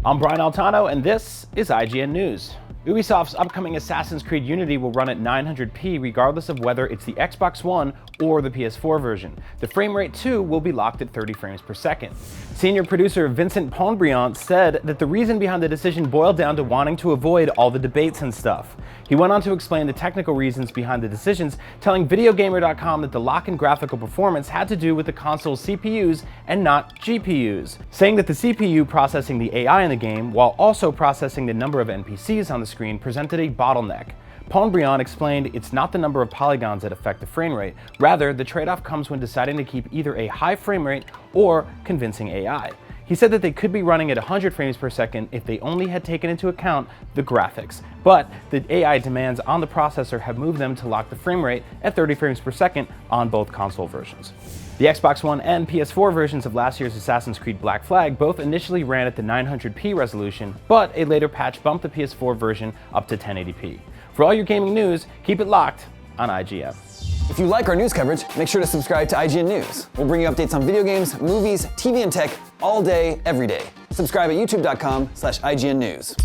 I'm Brian Altano, and this is IGN News. Ubisoft's upcoming Assassin's Creed Unity will run at 900p regardless of whether it's the Xbox One or the PS4 version. The frame rate too will be locked at 30 frames per second. Senior producer Vincent Ponbriant said that the reason behind the decision boiled down to wanting to avoid all the debates and stuff. He went on to explain the technical reasons behind the decisions, telling VideoGamer.com that the lock in graphical performance had to do with the console's CPUs and not GPUs, saying that the CPU processing the AI in the game while also processing the number of NPCs on the screen presented a bottleneck. Ponbriant explained it's not the number of polygons that affect the frame rate, rather the trade-off comes when deciding to keep either a high frame rate or convincing AI. He said that they could be running at 100 frames per second if they only had taken into account the graphics, but the AI demands on the processor have moved them to lock the frame rate at 30 frames per second on both console versions. The Xbox One and PS4 versions of last year's Assassin's Creed Black Flag both initially ran at the 900p resolution, but a later patch bumped the PS4 version up to 1080p. For all your gaming news, keep it locked on IGN. If you like our news coverage, make sure to subscribe to IGN News. We'll bring you updates on video games, movies, TV, and tech all day, every day. Subscribe at youtube.com/IGN News.